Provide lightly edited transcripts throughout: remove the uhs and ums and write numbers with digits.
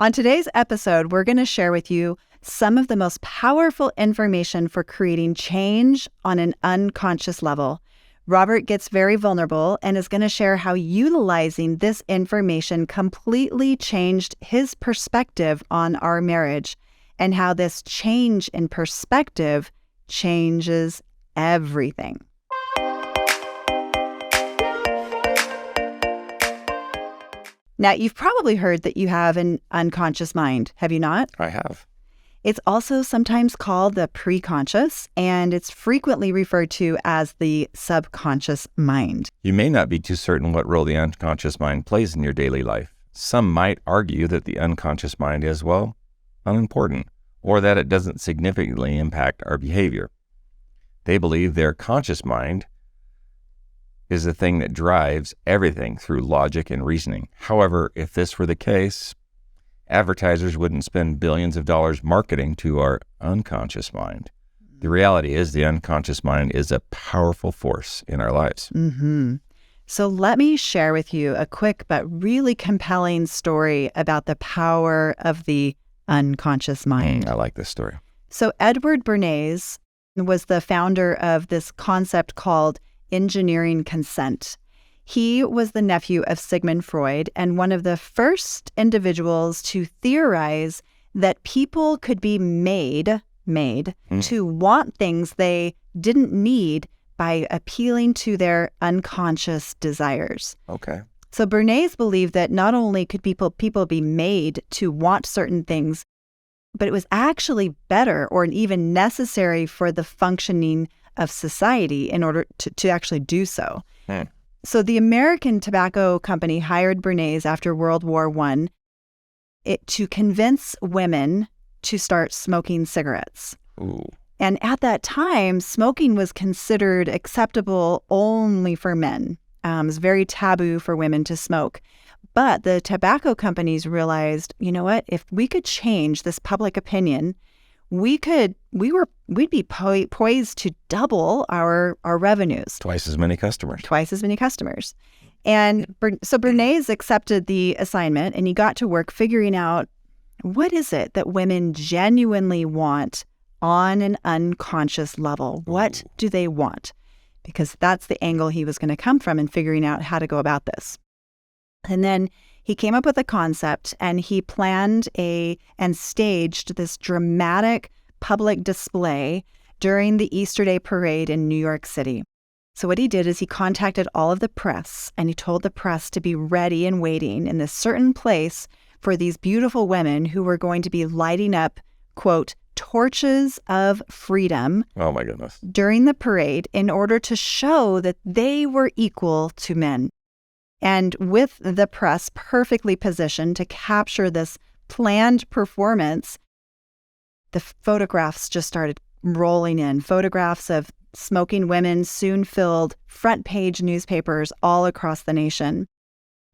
On today's episode, we're going to share with you some of the most powerful information for creating change on an unconscious level. Robert gets very vulnerable and is going to share how utilizing this information completely changed his perspective on our marriage and how this change in perspective changes everything. Now, you've probably heard that you have an unconscious mind, have you not? I have. It's also sometimes called the preconscious, and it's frequently referred to as the subconscious mind. You may not be too certain what role the unconscious mind plays in your daily life. Some might argue that the unconscious mind is, well, unimportant, or that it doesn't significantly impact our behavior. They believe their conscious mind is the thing that drives everything through logic and reasoning. However, if this were the case, advertisers wouldn't spend billions of dollars marketing to our unconscious mind. The reality is the unconscious mind is a powerful force in our lives. So let me share with you a quick but really compelling story about the power of the unconscious mind. I like this story. So Edward Bernays was the founder of this concept called engineering consent. He was the nephew of Sigmund Freud and one of the first individuals to theorize that people could be made to want things they didn't need by appealing to their unconscious desires. Okay. So Bernays believed that not only could people be made to want certain things, but it was actually better or even necessary for the functioning of society in order to actually do so. So the American Tobacco Company hired Bernays after World War I to convince women to start smoking cigarettes. Ooh. And at that time, smoking was considered acceptable only for men. It was very taboo for women to smoke. But the tobacco companies realized, you know what, if we could change this public opinion, we'd be poised to double our revenues. Twice as many customers. And so Bernays accepted the assignment and he got to work figuring out what is it that women genuinely want on an unconscious level. What do they want? Because that's the angle he was going to come from in figuring out how to go about this. And then he came up with a concept and he planned and staged this dramatic public display during the Easter Day parade in New York City. So what he did is he contacted all of the press and he told the press to be ready and waiting in this certain place for these beautiful women who were going to be lighting up, quote, torches of freedom. Oh my goodness. During the parade in order to show that they were equal to men. And with the press perfectly positioned to capture this planned performance, the photographs just started rolling in. Photographs of smoking women soon filled front page newspapers all across the nation.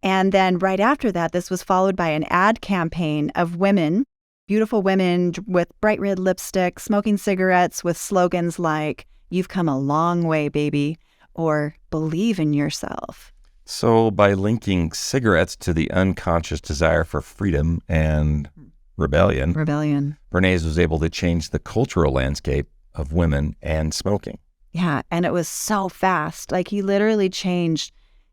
And then right after that, this was followed by an ad campaign of women, beautiful women with bright red lipstick, smoking cigarettes with slogans like, "You've come a long way, baby," or "Believe in yourself." So by linking cigarettes to the unconscious desire for freedom and rebellion, Bernays was able to change the cultural landscape of women and smoking. Yeah, and it was so fast. Like he literally changed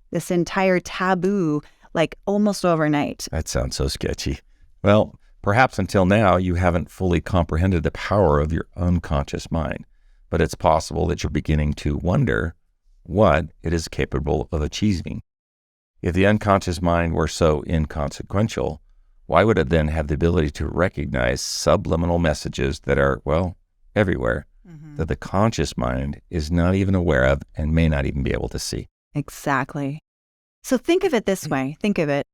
this entire taboo like almost overnight. That sounds so sketchy. Well, perhaps until now you haven't fully comprehended the power of your unconscious mind, but it's possible that you're beginning to wonder what it is capable of achieving. If the unconscious mind were so inconsequential, why would it then have the ability to recognize subliminal messages that are, well, everywhere, that the conscious mind is not even aware of and may not even be able to see? Exactly. So think of it this way. Think of it.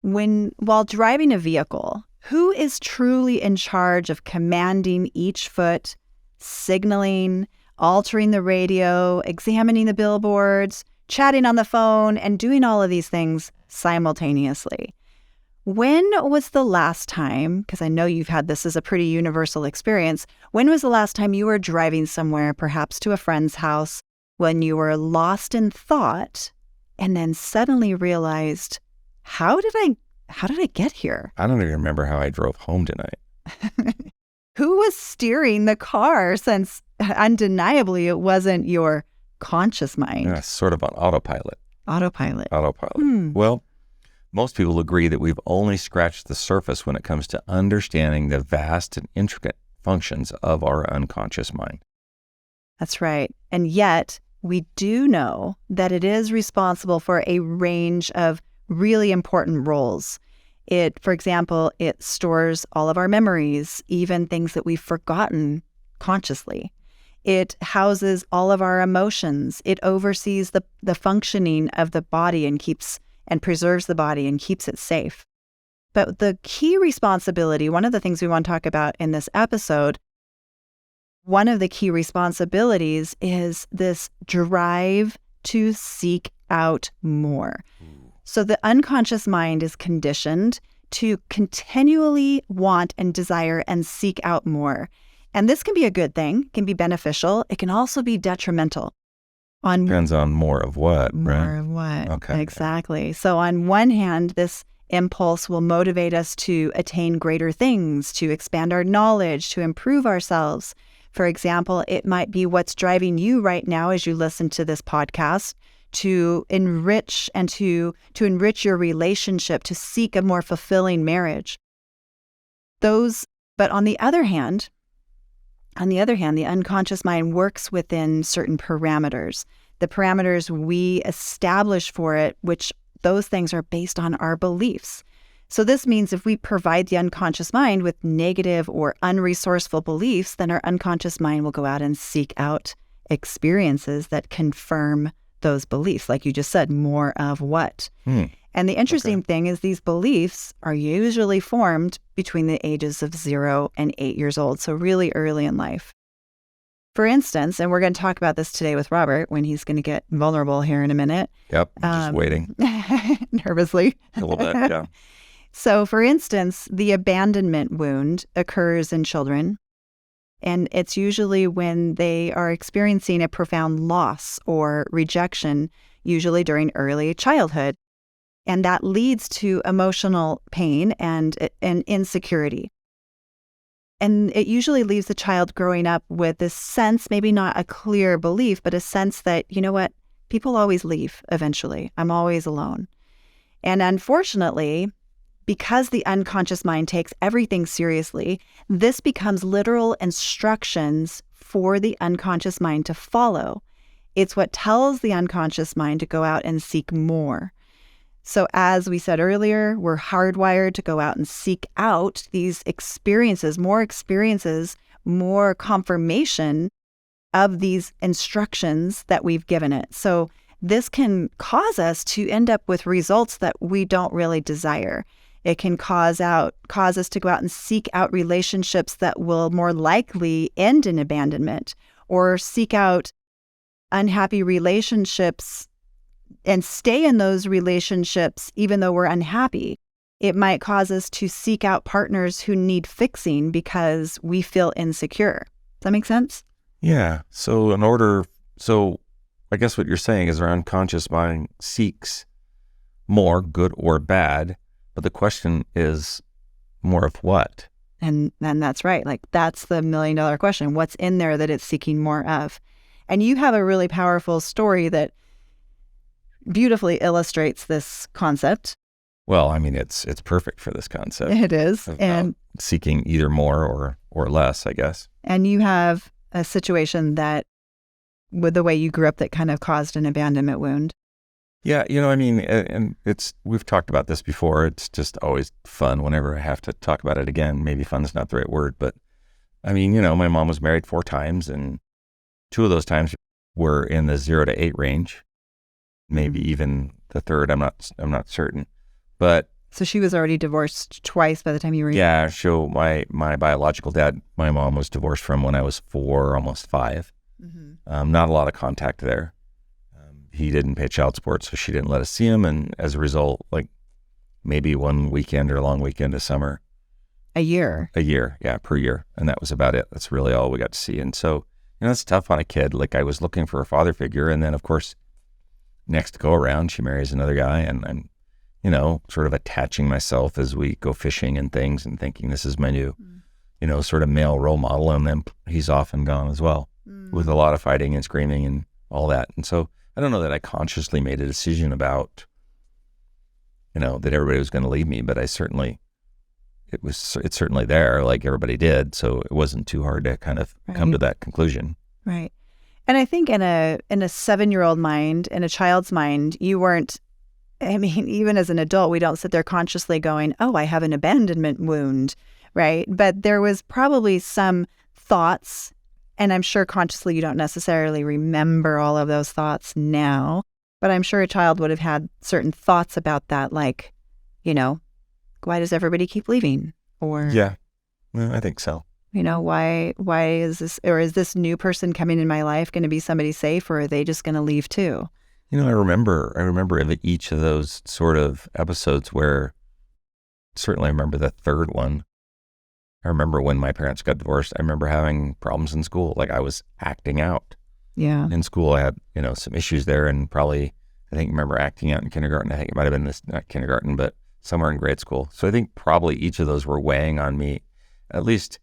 While driving a vehicle, who is truly in charge of commanding each foot, signaling, altering the radio, examining the billboards, chatting on the phone, and doing all of these things simultaneously? When was the last time, because I know you've had this as a pretty universal experience, when was the last time you were driving somewhere, perhaps to a friend's house, when you were lost in thought and then suddenly realized, how did I how did I get here? I don't even remember how I drove home tonight. Who was steering the car, since undeniably it wasn't your conscious mind? Yeah, sort of on autopilot. Autopilot. Well, most people agree that we've only scratched the surface when it comes to understanding the vast and intricate functions of our unconscious mind. That's right. And yet, we do know that it is responsible for a range of really important roles. For example, it stores all of our memories, even things that we've forgotten consciously. It houses all of our emotions. It oversees the functioning of the body and preserves the body and keeps it safe. But the key responsibility, one of the things we want to talk about in this episode, one of the key responsibilities is this drive to seek out more. So the unconscious mind is conditioned to continually want and desire and seek out more. And this can be a good thing, can be beneficial. It can also be detrimental. Depends on more of what, right? More of what. Okay. Exactly. So on one hand, this impulse will motivate us to attain greater things, to expand our knowledge, to improve ourselves. For example, it might be what's driving you right now as you listen to this podcast, to enrich and to enrich your relationship, to seek a more fulfilling marriage. But on the other hand, the unconscious mind works within certain parameters. The parameters we establish for it, which those things are based on our beliefs. So this means if we provide the unconscious mind with negative or unresourceful beliefs, then our unconscious mind will go out and seek out experiences that confirm those beliefs. Like you just said, more of what? And the interesting thing is these beliefs are usually formed between the ages of 0 and 8 years old, so really early in life. For instance, and we're going to talk about this today with Robert when he's going to get vulnerable here in a minute. Yep, just waiting. Nervously. A little bit, yeah. So, for instance, the abandonment wound occurs in children, and it's usually when they are experiencing a profound loss or rejection, usually during early childhood. And that leads to emotional pain and insecurity. And it usually leaves the child growing up with this sense, maybe not a clear belief, but a sense that, you know what, people always leave eventually. I'm always alone. And unfortunately, because the unconscious mind takes everything seriously, this becomes literal instructions for the unconscious mind to follow. It's what tells the unconscious mind to go out and seek more. So as we said earlier, we're hardwired to go out and seek out these experiences, more confirmation of these instructions that we've given it. So this can cause us to end up with results that we don't really desire. It can cause us to go out and seek out relationships that will more likely end in abandonment, or seek out unhappy relationships and stay in those relationships even though we're unhappy. It might cause us to seek out partners who need fixing because we feel insecure. Does that make sense? Yeah. So I guess what you're saying is our unconscious mind seeks more, good or bad, but the question is more of what? And that's right. Like, that's the $1 million question. What's in there that it's seeking more of? And you have a really powerful story that beautifully illustrates this concept. Well, I mean, it's perfect for this concept. It is. And seeking either more or less, I guess. And you have a situation that, with the way you grew up, that kind of caused an abandonment wound. Yeah, I mean, and we've talked about this before. It's just always fun whenever I have to talk about it again. Maybe fun is not the right word, but I mean, my mom was married 4 times, and 2 of those times were in the 0 to 8 range. Maybe even the third, I'm not certain. But so she was already divorced twice by the time you were... Yeah, so my biological dad, my mom was divorced from when I was 4, almost 5. Mm-hmm. Not a lot of contact there. He didn't pay child support, so she didn't let us see him. And as a result, like maybe one weekend or a long weekend a summer. A year, yeah, per year. And that was about it. That's really all we got to see. And so, it's tough on a kid. Like, I was looking for a father figure. And then, of course, next go around, she marries another guy. And I'm, sort of attaching myself as we go fishing and things and thinking this is my new, sort of male role model. And then he's off and gone as well with a lot of fighting and screaming and all that. And so I don't know that I consciously made a decision about, that everybody was going to leave me, but it's certainly there, like everybody did. So it wasn't too hard to kind of come to that conclusion. Right. And I think in a 7-year-old mind, in a child's mind, you weren't, even as an adult, we don't sit there consciously going, oh, I have an abandonment wound, right? But there was probably some thoughts, and I'm sure consciously you don't necessarily remember all of those thoughts now, but I'm sure a child would have had certain thoughts about that, like, why does everybody keep leaving? Or yeah, well, I think so. Why is this, or is this new person coming in my life going to be somebody safe, or are they just going to leave too? I remember each of those sort of episodes where, certainly I remember the third one. I remember when my parents got divorced, I remember having problems in school. Like I was acting out. Yeah. In school, I had, some issues there, and probably, I think, remember acting out in kindergarten. I think it might have been not kindergarten, but somewhere in grade school. So I think probably each of those were weighing on me. At least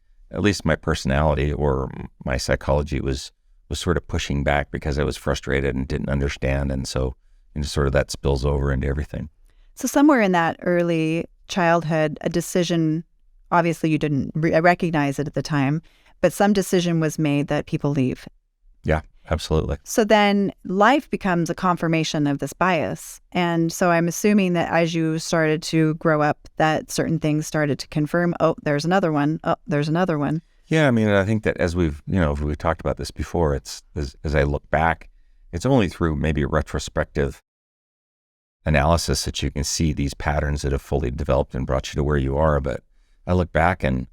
my personality or my psychology was sort of pushing back because I was frustrated and didn't understand. And so, sort of that spills over into everything. So somewhere in that early childhood, a decision, obviously you didn't recognize it at the time, but some decision was made that people leave. Yeah, absolutely. So then life becomes a confirmation of this bias. And so I'm assuming that as you started to grow up, that certain things started to confirm, oh, there's another one. Oh, there's another one. Yeah, I think that as we've talked about this before, it's as I look back, it's only through maybe retrospective analysis that you can see these patterns that have fully developed and brought you to where you are. But I look back and,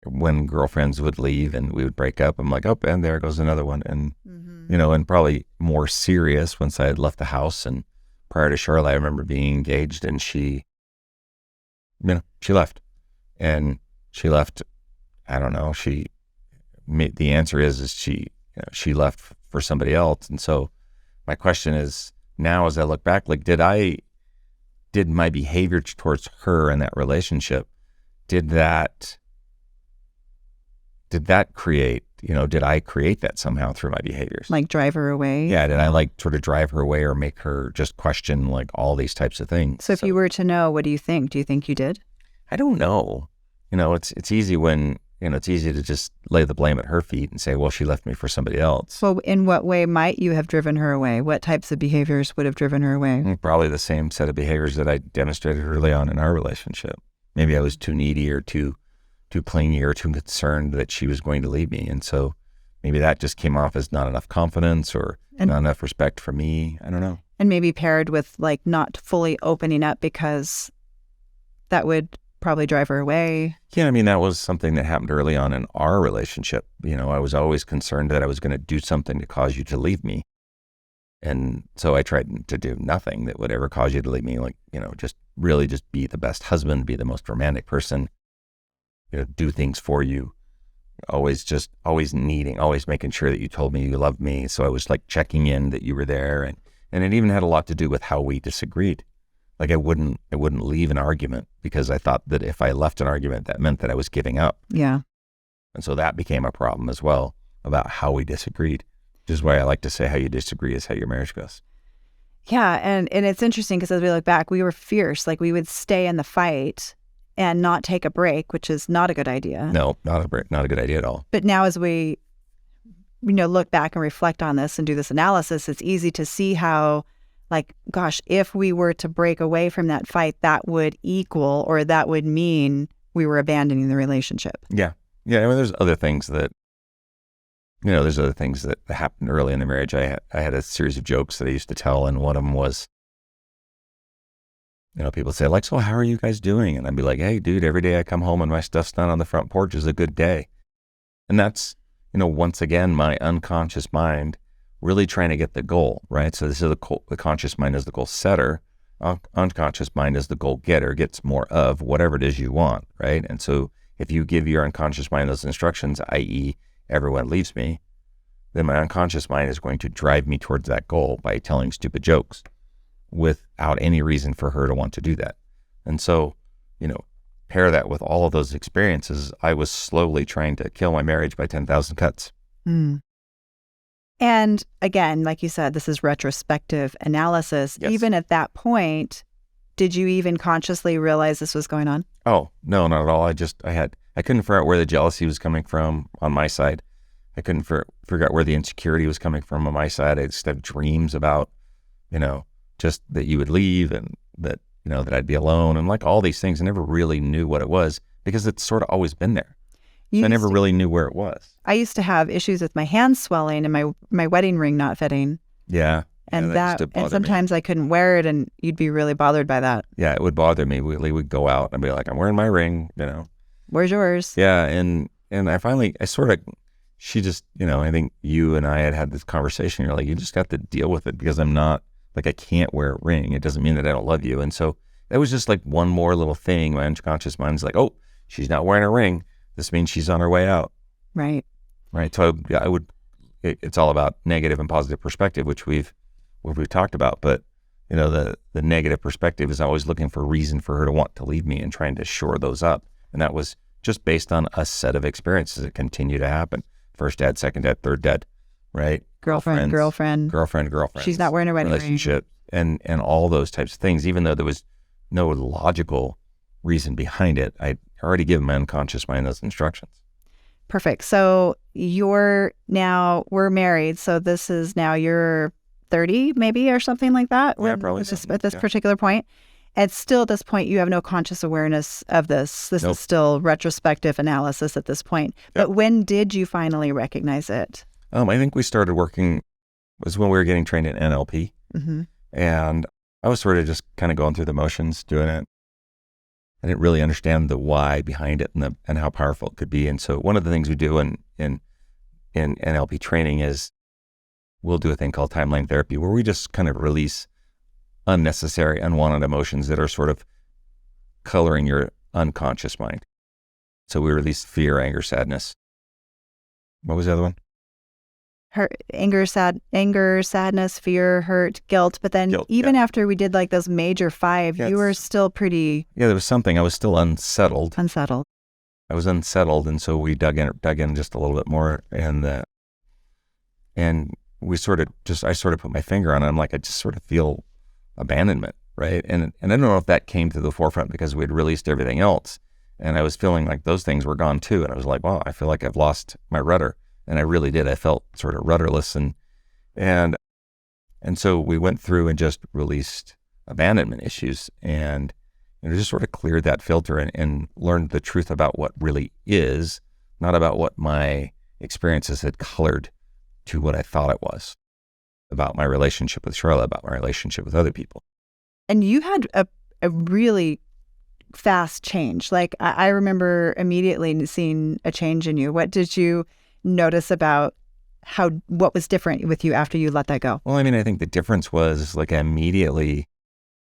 when girlfriends would leave and we would break up, I'm like, oh, and there goes another one. And, and probably more serious once I had left the house. And prior to Sharla, I remember being engaged, and she left. And she left, I don't know, the answer is she left for somebody else. And so my question is now, as I look back, like, did my behavior towards her in that relationship, did that create, did I create that somehow through my behaviors? Like drive her away? Yeah. Did I sort of drive her away or make her just question like all these types of things? So if you were to know, what do you think? Do you think you did? I don't know. It's easy when, it's easy to just lay the blame at her feet and say, well, she left me for somebody else. Well, in what way might you have driven her away? What types of behaviors would have driven her away? Probably the same set of behaviors that I demonstrated early on in our relationship. Maybe I was too needy or too clingy or too concerned that she was going to leave me. And so maybe that just came off as not enough confidence or not enough respect for me. I don't know. And maybe paired with like not fully opening up, because that would probably drive her away. Yeah, that was something that happened early on in our relationship. I was always concerned that I was going to do something to cause you to leave me. And so I tried to do nothing that would ever cause you to leave me. Like, just really just be the best husband, be the most romantic person, do things for you, always making sure that you told me you loved me. So I was like checking in that you were there. And it even had a lot to do with how we disagreed. Like I wouldn't leave an argument because I thought that if I left an argument, that meant that I was giving up. Yeah. And so that became a problem as well about how we disagreed, which is why I like to say how you disagree is how your marriage goes. Yeah. And it's interesting because as we look back, we were fierce. Like we would stay in the fight and not take a break, which is not a good idea. No, not a good idea at all. But now as we, look back and reflect on this and do this analysis, it's easy to see how, like, gosh, if we were to break away from that fight, that would equal, or that would mean we were abandoning the relationship. Yeah. Yeah. There's other things that, happened early in the marriage. I had a series of jokes that I used to tell. And one of them was, people say like, so how are you guys doing? And I'd be like, hey, dude, every day I come home and my stuff's not on the front porch is a good day. And that's, once again, my unconscious mind really trying to get the goal, right? So this is the conscious mind is the goal setter. Unconscious mind is the goal getter, gets more of whatever it is you want, right? And so if you give your unconscious mind those instructions, i.e. everyone leaves me, then my unconscious mind is going to drive me towards that goal by telling stupid jokes. without any reason for her to want to do that. And so, pair that with all of those experiences, I was slowly trying to kill my marriage by 10,000 cuts. Mm. And again, like you said, this is retrospective analysis. Yes. Even at that point, did you even consciously realize this was going on? Oh, no, not at all. I couldn't figure out where the jealousy was coming from on my side. I couldn't figure out where the insecurity was coming from on my side. I just had dreams about, just that you would leave and that, that I'd be alone and like all these things. I never really knew what it was because it's sort of always been there. So I never really knew where it was. I used to have issues with my hands swelling and my wedding ring not fitting. Yeah. And and sometimes I couldn't wear it and you'd be really bothered by that. Yeah, it would bother me. We'd go out and be like, I'm wearing my ring, Where's yours? Yeah. And she just, I think you and I had this conversation. You're like, you just have to deal with it because I'm not, like, I can't wear a ring. It doesn't mean that I don't love you. And so that was just like one more little thing. My unconscious mind's like, oh, she's not wearing a ring. This means she's on her way out. Right. Right. So it's all about negative and positive perspective, which we've talked about. But, the negative perspective is always looking for a reason for her to want to leave me and trying to shore those up. And that was just based on a set of experiences that continue to happen. First dad, second dad, third dad, right? Girlfriend. She's not wearing a wedding relationship ring. And all those types of things, even though there was no logical reason behind it, I'd already given my unconscious mind those instructions. Perfect. So we're married. So this is now you're 30 maybe or something like that? Yeah, probably. At this particular point. And still at this point, you have no conscious awareness of this. This is still retrospective analysis at this point. But when did you finally recognize it? I think we started working, was when we were getting trained in NLP. Mm-hmm. And I was sort of just kind of going through the motions, doing it. I didn't really understand the why behind it and how powerful it could be. And so one of the things we do in NLP training is we'll do a thing called timeline therapy where we just kind of release unnecessary, unwanted emotions that are sort of coloring your unconscious mind. So we release fear, anger, sadness. What was the other one? Anger, sadness, fear, hurt, guilt. But then even after we did like those major 5, you were still pretty... Yeah, there was something. I was still unsettled. I was unsettled. And so we dug in just a little bit more. And we I sort of put my finger on it. I'm like, I just sort of feel abandonment, right? And I don't know if that came to the forefront because we had released everything else. And I was feeling like those things were gone too. And I was like, wow, I feel like I've lost my rudder. And I really did. I felt sort of rudderless. And so we went through and just released abandonment issues and just sort of cleared that filter and learned the truth about what really is, not about what my experiences had colored to what I thought it was about my relationship with Sharla, about my relationship with other people. And you had a really fast change. Like I remember immediately seeing a change in you. What did you notice about what was different with you after you let that go? Well, I think the difference was like I immediately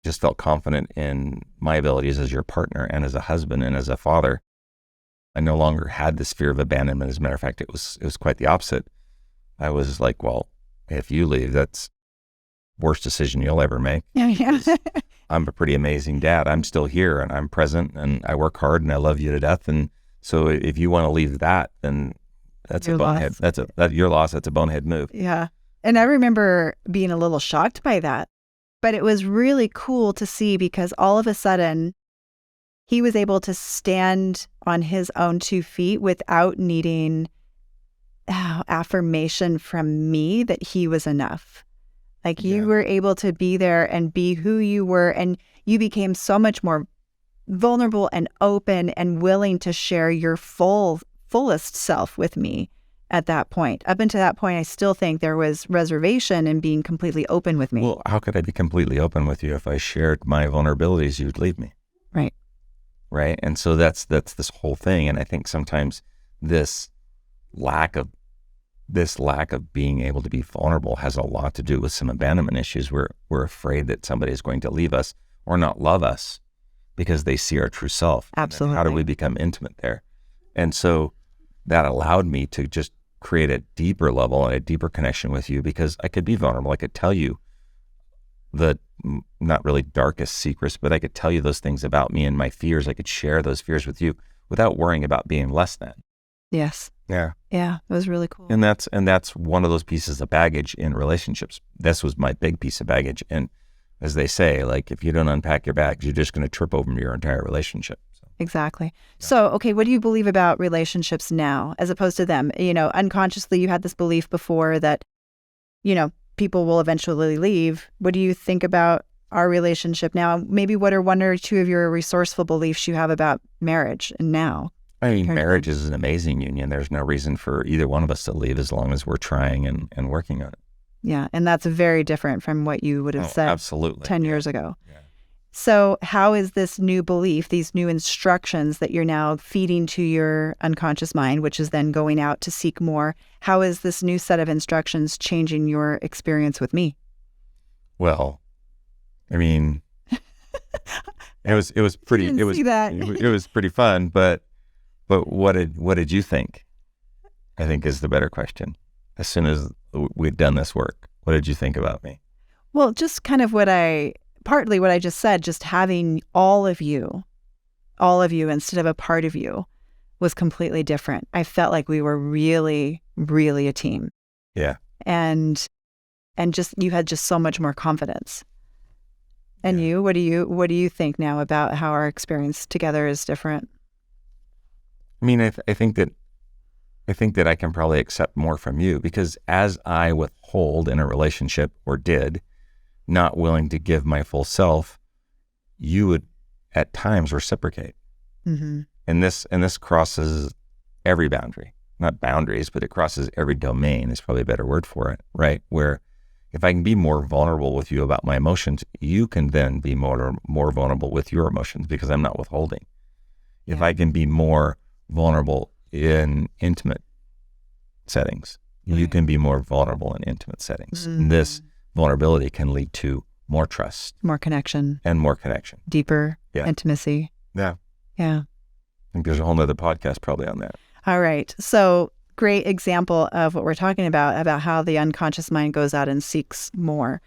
just felt confident in my abilities as your partner and as a husband and as a father. I no longer had this fear of abandonment. As a matter of fact, it was quite the opposite. I was like, well, if you leave, that's worst decision you'll ever make. Yeah. I'm a pretty amazing dad. I'm still here and I'm present and I work hard and I love you to death. And so if you want to leave that, then that's your a bonehead. That's your loss. That's a bonehead move. Yeah. And I remember being a little shocked by that, but it was really cool to see because all of a sudden he was able to stand on his own 2 feet without needing affirmation from me that he was enough. Like you were able to be there and be who you were, and you became so much more vulnerable and open and willing to share your fullest self with me at that point. Up until that point, I still think there was reservation in being completely open with me. Well, how could I be completely open with you if I shared my vulnerabilities? You'd leave me. Right. Right. And so that's this whole thing. And I think sometimes this lack of being able to be vulnerable has a lot to do with some abandonment issues. We're afraid that somebody is going to leave us or not love us because they see our true self. Absolutely. How do we become intimate there? And so that allowed me to just create a deeper level and a deeper connection with you because I could be vulnerable. I could tell you not really darkest secrets, but I could tell you those things about me and my fears. I could share those fears with you without worrying about being less than. Yes. Yeah. Yeah. It was really cool. And that's one of those pieces of baggage in relationships. This was my big piece of baggage. And as they say, like, if you don't unpack your bags, you're just going to trip over your entire relationship. So. Exactly. Yeah. So, okay, what do you believe about relationships now as opposed to them? Unconsciously you had this belief before that, people will eventually leave. What do you think about our relationship now? Maybe what are one or two of your resourceful beliefs you have about marriage and now? I mean, marriage is an amazing union. There's no reason for either one of us to leave as long as we're trying and working on it. Yeah. And that's very different from what you would have said absolutely. 10 years ago. Yeah. So how is this new belief, these new instructions that you're now feeding to your unconscious mind, which is then going out to seek more, how is this new set of instructions changing your experience with me? Well, I mean, it was pretty. It was pretty fun. But what did you think? I think is the better question. As soon as we'd done this work, what did you think about me? Well, just kind of partly what I just said, just having all of you instead of a part of you was completely different. I felt like we were really, really a team. Yeah. And just, you had just so much more confidence. And you, what do you think now about how our experience together is different? I mean, I think that I can probably accept more from you because as I withhold in a relationship or did, not willing to give my full self, you would at times reciprocate. Mm-hmm. And this crosses every boundary, not boundaries, but it crosses every domain is probably a better word for it, right? Where if I can be more vulnerable with you about my emotions, you can then be more vulnerable with your emotions because I'm not withholding. Yeah. If I can be more vulnerable in intimate settings, you can be more vulnerable in intimate settings. Mm-hmm. And this vulnerability can lead to more trust, more connection, deeper intimacy. Yeah. I think there's a whole nother podcast probably on that. All right. So great example of what we're talking about how the unconscious mind goes out and seeks more.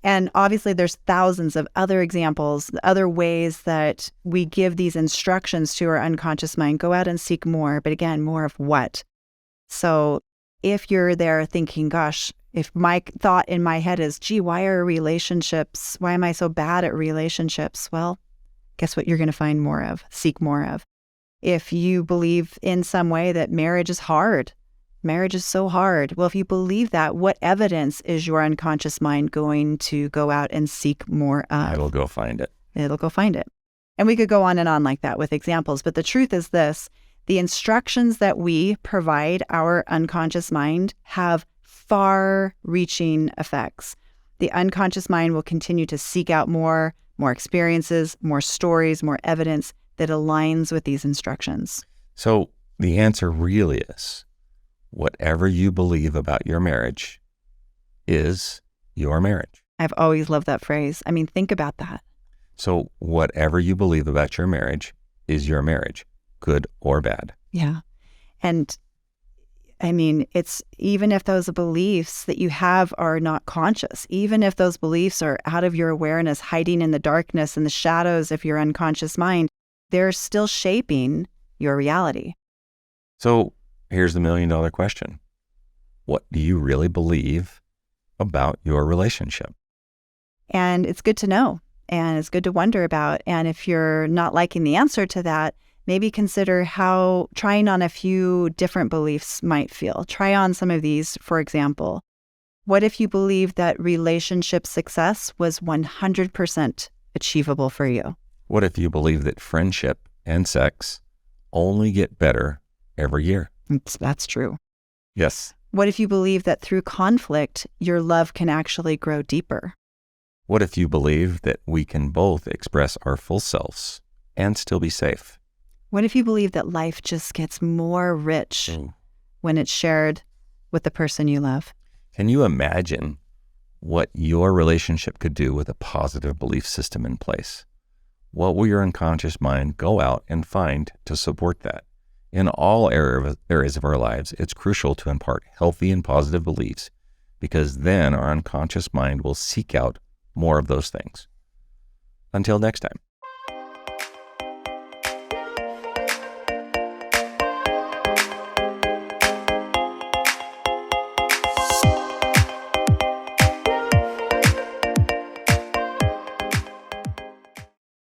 And obviously there's thousands of other examples, other ways that we give these instructions to our unconscious mind, go out and seek more, but again, more of what? So if you're there thinking, gosh, if my thought in my head is, gee, why am I so bad at relationships? Well, guess what you're going to find more of, seek more of. If you believe in some way that marriage is hard, marriage is so hard. Well, if you believe that, what evidence is your unconscious mind going to go out and seek more of? It'll go find it. And we could go on and on like that with examples. But the truth is this, the instructions that we provide our unconscious mind have far-reaching effects. The unconscious mind will continue to seek out more experiences, more stories, more evidence that aligns with these instructions. So the answer really is, whatever you believe about your marriage is your marriage. I've always loved that phrase. I mean, think about that. So whatever you believe about your marriage is your marriage, good or bad. Yeah. And I mean, it's even if those beliefs that you have are not conscious, even if those beliefs are out of your awareness, hiding in the darkness and the shadows of your unconscious mind, they're still shaping your reality. So here's the $1 million question. What do you really believe about your relationship? And it's good to know, and it's good to wonder about. And if you're not liking the answer to that, maybe consider how trying on a few different beliefs might feel. Try on some of these, for example. What if you believe that relationship success was 100% achievable for you? What if you believe that friendship and sex only get better every year? That's true. Yes. What if you believe that through conflict, your love can actually grow deeper? What if you believe that we can both express our full selves and still be safe? What if you believe that life just gets more rich when it's shared with the person you love? Can you imagine what your relationship could do with a positive belief system in place? What will your unconscious mind go out and find to support that? In all areas of our lives, it's crucial to impart healthy and positive beliefs because then our unconscious mind will seek out more of those things. Until next time.